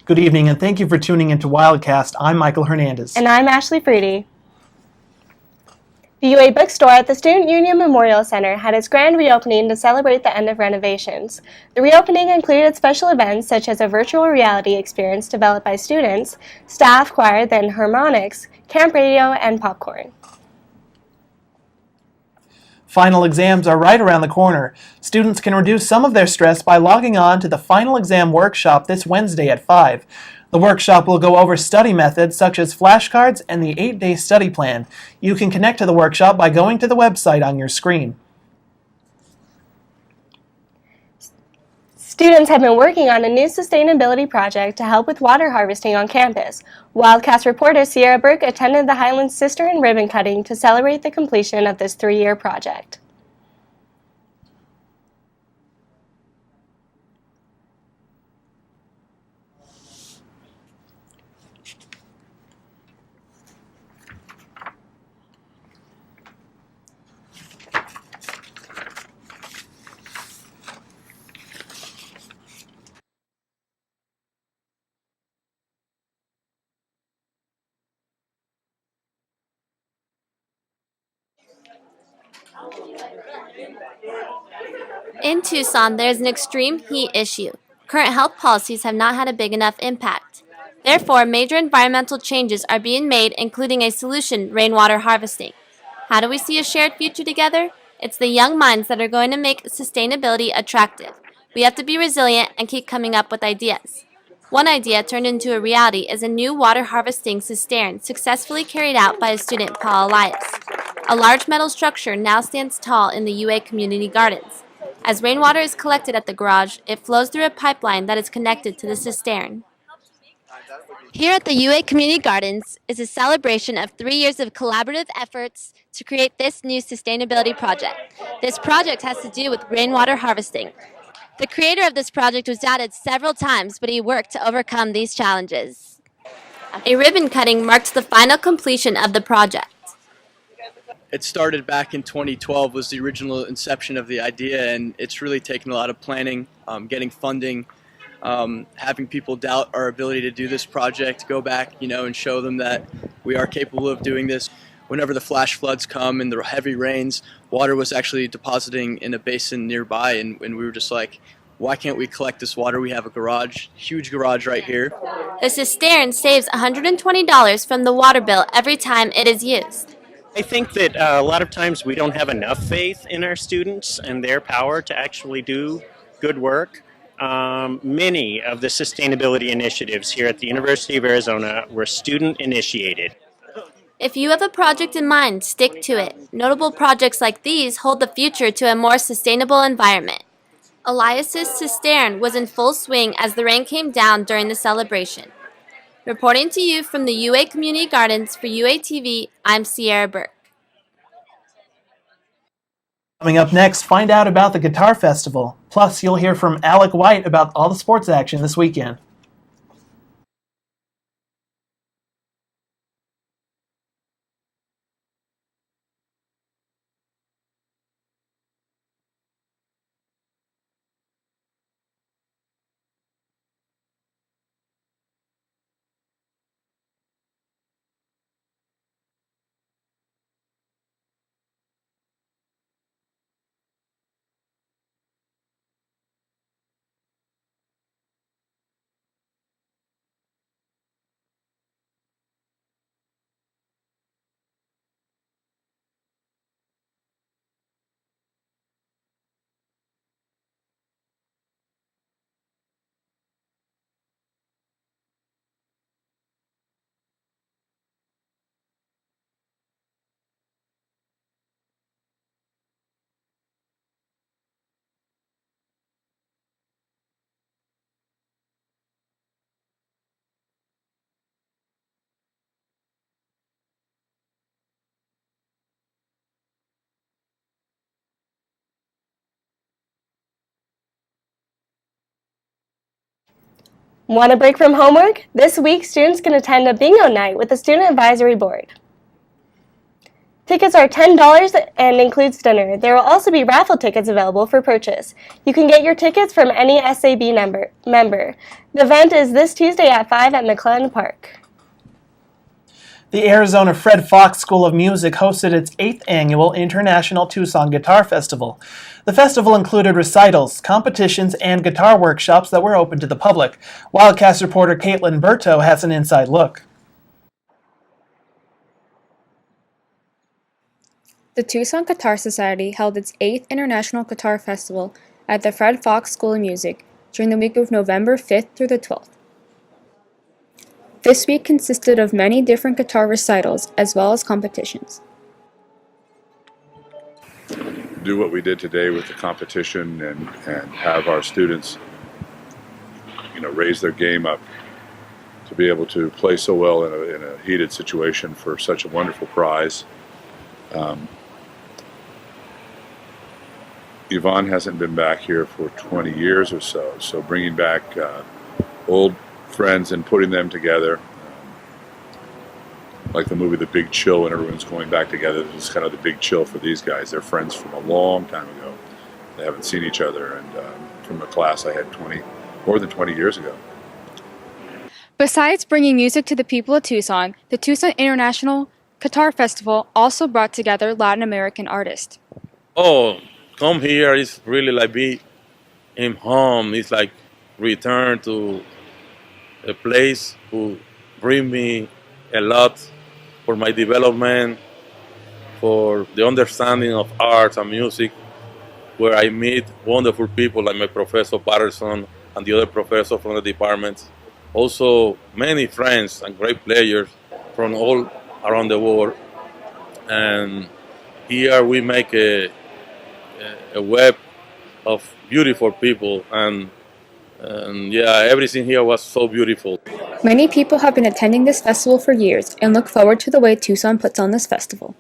Good evening, and thank you for tuning into Wildcast. I'm Michael Hernandez. And I'm Ashley Freedy. The UA bookstore at the Student Union Memorial Center had its grand reopening to celebrate the end of renovations. The reopening included special events such as a virtual reality experience developed by students, staff, choir, then harmonics, camp radio, and popcorn. Final exams are right around the corner. Students can reduce some of their stress by logging on to the final exam workshop this Wednesday at 5. The workshop will go over study methods such as flashcards and the 8-day study plan. You can connect to the workshop by going to the website on your screen. Students have been working on a new sustainability project to help with water harvesting on campus. Wildcast reporter Sierra Burk attended the Highlands Cistern ribbon cutting to celebrate the completion of this 3-year project. In Tucson, there is an extreme heat issue. Current health policies have not had a big enough impact. Therefore, major environmental changes are being made, including a solution, rainwater harvesting. How do we see a shared future together? It's the young minds that are going to make sustainability attractive. We have to be resilient and keep coming up with ideas. One idea turned into a reality is a new water harvesting cistern successfully carried out by a student, Paul Elias. A large metal structure now stands tall in the UA Community Gardens. As rainwater is collected at the garage, it flows through a pipeline that is connected to the cistern. Here at the UA Community Gardens is a celebration of 3 years of collaborative efforts to create this new sustainability project. This project has to do with rainwater harvesting. The creator of this project was doubted several times, but he worked to overcome these challenges. A ribbon cutting marked the final completion of the project. It started back in 2012, was the original inception of the idea, and it's really taken a lot of planning, getting funding, having people doubt our ability to do this project, go back, and show them that we are capable of doing this. Whenever the flash floods come and the heavy rains, water was actually depositing in a basin nearby, and we were just like, why can't we collect this water? We have a garage, huge garage right here. The cistern saves $120 from the water bill every time it is used. I think that a lot of times we don't have enough faith in our students and their power to actually do good work. Many of the sustainability initiatives here at the University of Arizona were student-initiated. If you have a project in mind, stick to it. Notable projects like these hold the future to a more sustainable environment. Elias's cistern was in full swing as the rain came down during the celebration. Reporting to you from the UA Community Gardens for UATV, I'm Sierra Burk. Coming up next, find out about the Guitar Festival. Plus, you'll hear from Alec White about all the sports action this weekend. Want a break from homework? This week, students can attend a bingo night with the Student Advisory Board. Tickets are $10 and includes dinner. There will also be raffle tickets available for purchase. You can get your tickets from any SAB member. The event is this Tuesday at 5 at McClellan Park. The Arizona Fred Fox School of Music hosted its 8th annual International Tucson Guitar Festival. The festival included recitals, competitions, and guitar workshops that were open to the public. Wildcast reporter Caitlin Berto has an inside look. The Tucson Guitar Society held its 8th International Guitar Festival at the Fred Fox School of Music during the week of November 5th through the 12th. This week consisted of many different guitar recitals as well as competitions. Do what we did today with the competition and have our students, raise their game up to be able to play so well in a heated situation for such a wonderful prize. Yvonne hasn't been back here for 20 years or so bringing back old friends and putting them together, like the movie The Big Chill, when everyone's going back together. This is kind of the big chill for these guys. They're friends from a long time ago. They haven't seen each other, and from a class I had more than 20 years ago. Besides bringing music to the people of Tucson, the Tucson International Guitar Festival also brought together Latin American artists. Oh, come here is really like be in home. It's like return to a place who bring me a lot for my development, for the understanding of art and music, where I meet wonderful people like my Professor Patterson and the other professors from the department. Also many friends and great players from all around the world. And here we make a web of beautiful people, and yeah, everything here was so beautiful. Many people have been attending this festival for years and look forward to the way Tucson puts on this festival.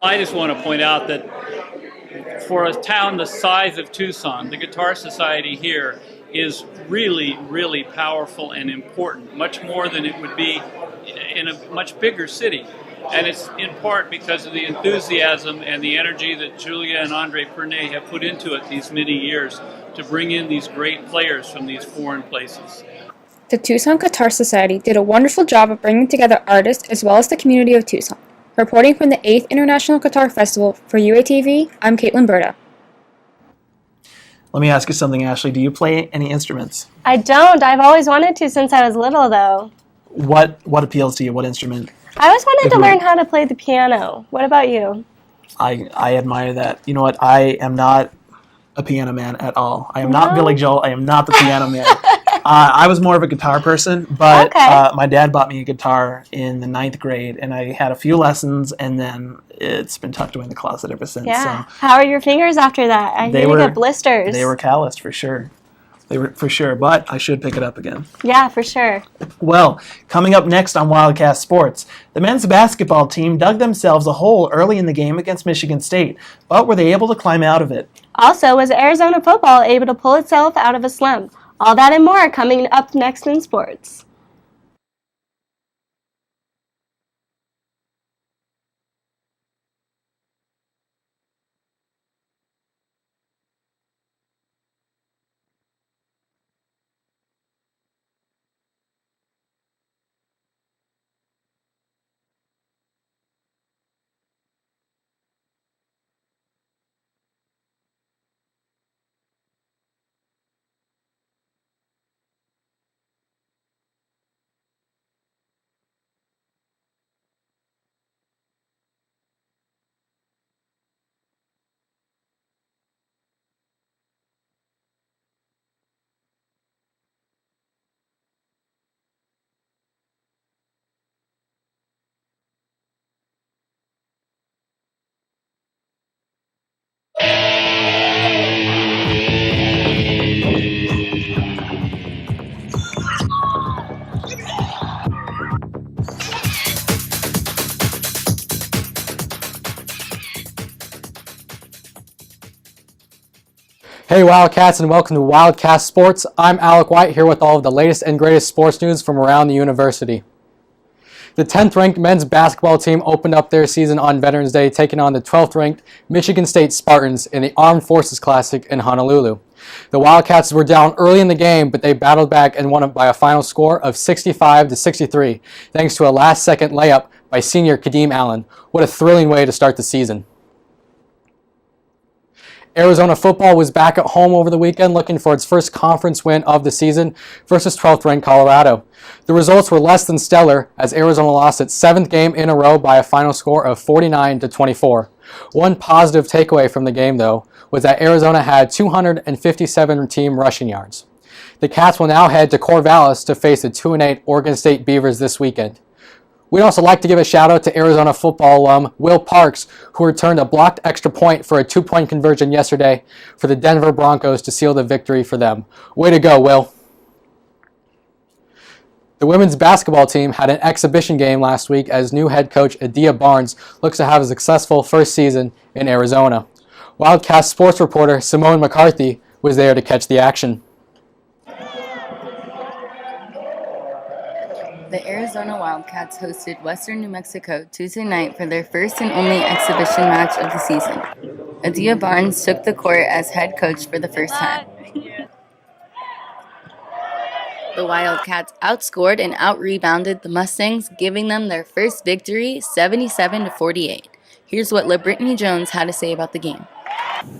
I just want to point out that for a town the size of Tucson, the Guitar Society here is really, really powerful and important, much more than it would be in a much bigger city. And it's in part because of the enthusiasm and the energy that Julia and Andre Pernay have put into it these many years to bring in these great players from these foreign places. The Tucson Guitar Society did a wonderful job of bringing together artists as well as the community of Tucson. Reporting from the 8th International Guitar Festival for UATV, I'm Caitlin Berta. Let me ask you something, Ashley. Do you play any instruments? I don't. I've always wanted to since I was little, though. What appeals to you? What instrument? I always wanted to learn how to play the piano. What about you? I admire that. You know what? I am not a piano man at all. I am not Billy Joel. I am not the piano man. I was more of a guitar person, but my dad bought me a guitar in the 9th grade, and I had a few lessons, and then it's been tucked away in the closet ever since. Yeah. So How are your fingers after that? I hear you get blisters. They were calloused for sure. But I should pick it up again. Yeah, for sure. Well, coming up next on Wildcast Sports, the men's basketball team dug themselves a hole early in the game against Michigan State, but were they able to climb out of it? Also, was Arizona football able to pull itself out of a slump? All that and more coming up next in sports. Hey Wildcats, and welcome to Wildcast Sports. I'm Alec White here with all of the latest and greatest sports news from around the university. The 10th-ranked men's basketball team opened up their season on Veterans Day, taking on the 12th-ranked Michigan State Spartans in the Armed Forces Classic in Honolulu. The Wildcats were down early in the game, but they battled back and won it by a final score of 65-63, thanks to a last-second layup by senior Kadeem Allen. What a thrilling way to start the season. Arizona football was back at home over the weekend looking for its first conference win of the season versus 12th-ranked Colorado. The results were less than stellar as Arizona lost its 7th game in a row by a final score of 49-24. One positive takeaway from the game, though, was that Arizona had 257 team rushing yards. The Cats will now head to Corvallis to face the 2-8 Oregon State Beavers this weekend. We'd also like to give a shout out to Arizona football alum Will Parks, who returned a blocked extra point for a 2-point conversion yesterday for the Denver Broncos to seal the victory for them. Way to go, Will. The women's basketball team had an exhibition game last week as new head coach Adia Barnes looks to have a successful first season in Arizona. Wildcast sports reporter Simone McCarthy was there to catch the action. The Arizona Wildcats hosted Western New Mexico Tuesday night for their first and only exhibition match of the season. Adia Barnes took the court as head coach for the first time. The Wildcats outscored and out-rebounded the Mustangs, giving them their first victory, 77-48. Here's what LaBrittney Jones had to say about the game.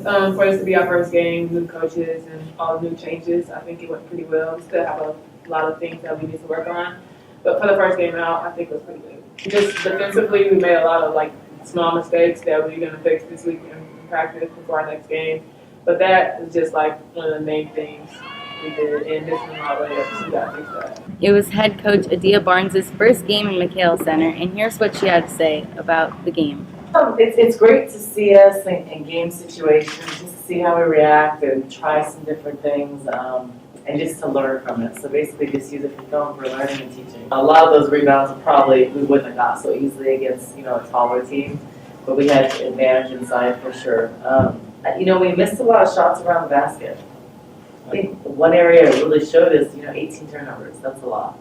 For this to be our first game, new coaches and all new changes, I think it went pretty well. We still have a lot of things that we need to work on. But for the first game out, I think it was pretty good. Just defensively, we made a lot of small mistakes that we're going to fix this week in practice before our next game. But that is just one of the main things we did, and this is my way up, so we got to fix that. It was head coach Adia Barnes' first game in McHale Center, and here's what she had to say about the game. It's great to see us in game situations, just to see how we react and try some different things. And just to learn from it. So basically just use it for film for learning and teaching. A lot of those rebounds we wouldn't have got so easily against, a taller team, but we had advantage inside for sure. We missed a lot of shots around the basket. I think one area it really showed us, 18 turnovers. That's a lot.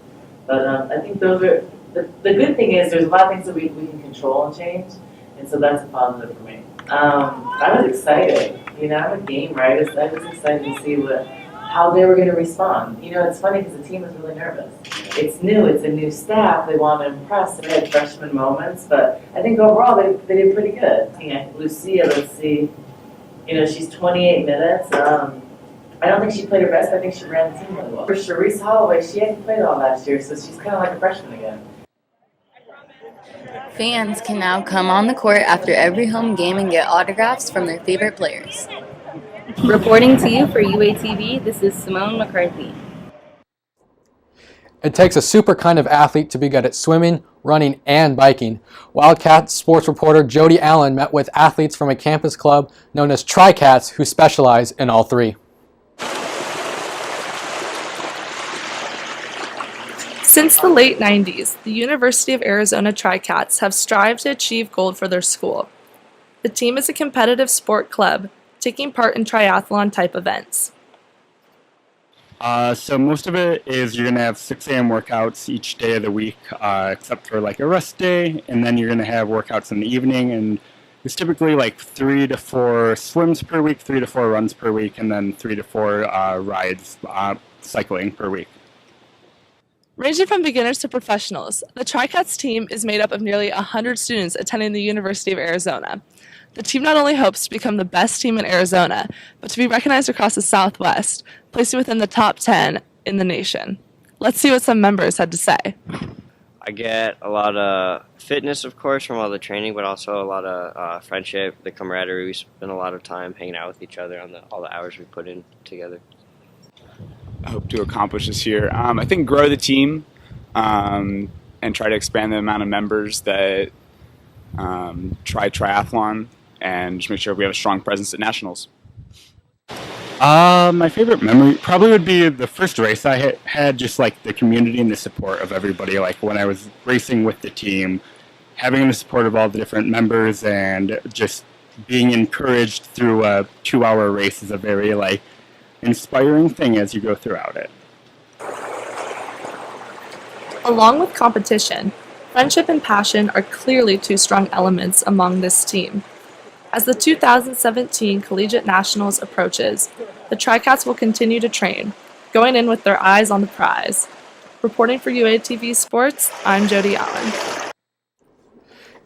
But I think those are, the good thing is there's a lot of things that we can control and change, and so that's a positive for me. I was excited. I'm a game writer, so I was excited to see how they were going to respond. It's funny because the team is really nervous. It's new. It's a new staff. They want to impress. They had freshman moments, but I think overall they did pretty good. Lucia, let's see. She's 28 minutes. I don't think she played her best. I think she ran the team really well. For Sharice Holloway, she hadn't played all last year, so she's kind of like a freshman again. Fans can now come on the court after every home game and get autographs from their favorite players. Reporting to you for UATV, this is Simone McCarthy. It takes a super kind of athlete to be good at swimming, running, and biking. Wildcat sports reporter Jody Allen met with athletes from a campus club known as Tri-Cats who specialize in all three. Since the late 90s, the University of Arizona Tri-Cats have strived to achieve gold for their school. The team is a competitive sport club, taking part in triathlon-type events. So most of it is you're going to have 6 a.m. workouts each day of the week, except for a rest day, and then you're going to have workouts in the evening, and there's typically 3 to 4 swims per week, 3 to 4 runs per week, and then 3 to 4 rides, cycling per week. Ranging from beginners to professionals, the Tri-Cats team is made up of nearly 100 students attending the University of Arizona. The team not only hopes to become the best team in Arizona, but to be recognized across the Southwest, placing within the top 10 in the nation. Let's see what some members had to say. I get a lot of fitness, of course, from all the training, but also a lot of friendship, the camaraderie. We spend a lot of time hanging out with each other on all the hours we put in together. I hope to accomplish this year. I think grow the team and try to expand the amount of members that try triathlon and just make sure we have a strong presence at nationals. My favorite memory probably would be the first race I had, just the community and the support of everybody. When I was racing with the team, having the support of all the different members and just being encouraged through a 2-hour race is a very inspiring thing as you go throughout it. Along with competition, Friendship and passion are clearly two strong elements among this team. As the 2017 Collegiate Nationals approaches, the Tri-Cats will continue to train, going in with their eyes on the prize. Reporting for UATV Sports, I'm Jody Allen.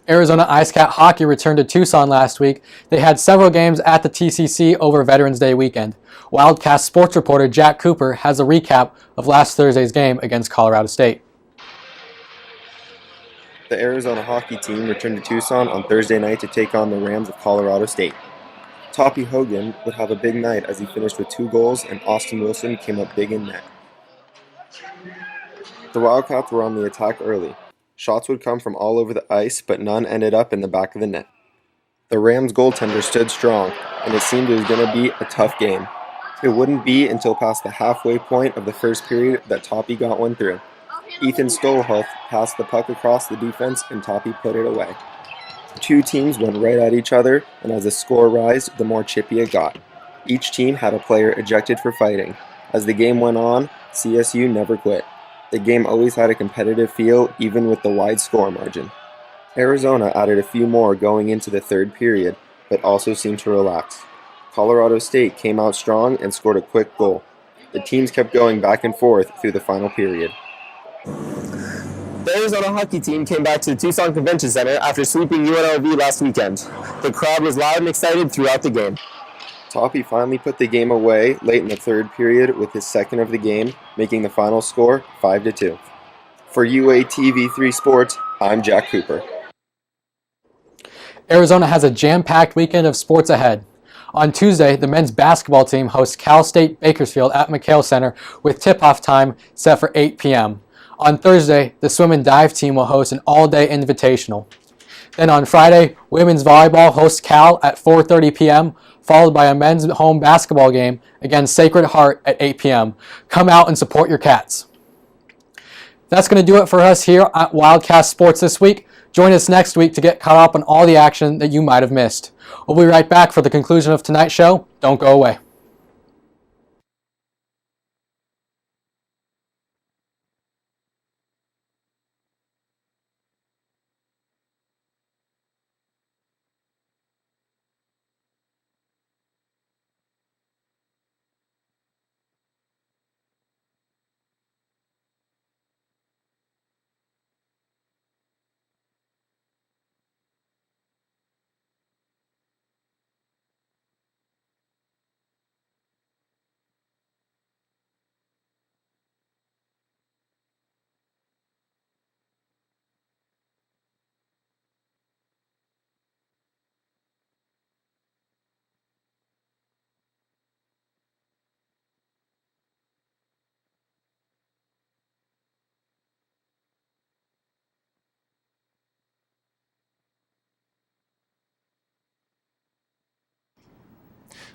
Arizona IceCat hockey returned to Tucson last week. They had several games at the TCC over Veterans Day weekend. Wildcast sports reporter Jack Cooper has a recap of last Thursday's game against Colorado State. The Arizona hockey team returned to Tucson on Thursday night to take on the Rams of Colorado State. Toppy Hogan would have a big night as he finished with 2 goals and Austin Wilson came up big in net. The Wildcats were on the attack early. Shots would come from all over the ice, but none ended up in the back of the net. The Rams goaltender stood strong, and it seemed it was going to be a tough game. It wouldn't be until past the halfway point of the first period that Toppy got one through. Ethan Stolhoff passed the puck across the defense and Toppy put it away. The two teams went right at each other, and as the score rose, the more chippy it got. Each team had a player ejected for fighting. As the game went on, CSU never quit. The game always had a competitive feel, even with the wide score margin. Arizona added a few more going into the third period, but also seemed to relax. Colorado State came out strong and scored a quick goal. The teams kept going back and forth through the final period. The Arizona hockey team came back to the Tucson Convention Center after sweeping UNLV last weekend. The crowd was loud and excited throughout the game. Toppy finally put the game away late in the third period with his second of the game, making the final score 5-2. For UATV3 Sports, I'm Jack Cooper. Arizona has a jam-packed weekend of sports ahead. On Tuesday, the men's basketball team hosts Cal State Bakersfield at McHale Center with tip-off time set for 8 p.m. On Thursday, the swim and dive team will host an all-day invitational. Then on Friday, women's volleyball hosts Cal at 4:30 p.m., followed by a men's home basketball game against Sacred Heart at 8 p.m. Come out and support your Cats. That's going to do it for us here at Wildcast Sports this week. Join us next week to get caught up on all the action that you might have missed. We'll be right back for the conclusion of tonight's show. Don't go away.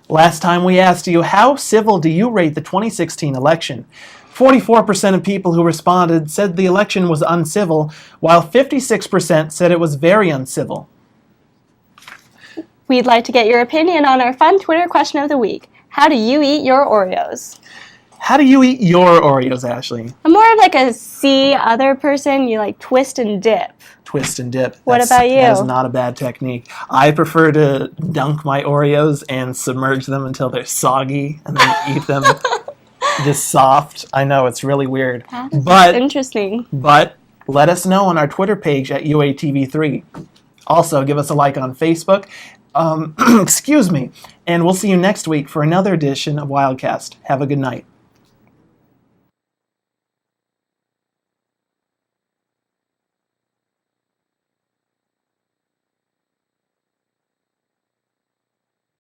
Last time we asked you, how civil do you rate the 2016 election? 44% of people who responded said the election was uncivil, while 56% said it was very uncivil. We'd like to get your opinion on our fun Twitter question of the week. How do you eat your Oreos? How do you eat your Oreos, Ashley? I'm more of like a see other person. You like twist and dip. Twist and dip. What about you? That is not a bad technique. I prefer to dunk my Oreos and submerge them until they're soggy and then eat them just soft. I know, it's really weird. That's interesting. But let us know on our Twitter page at UATV3. Also, give us a like on Facebook. Excuse me. And we'll see you next week for another edition of Wildcast. Have a good night.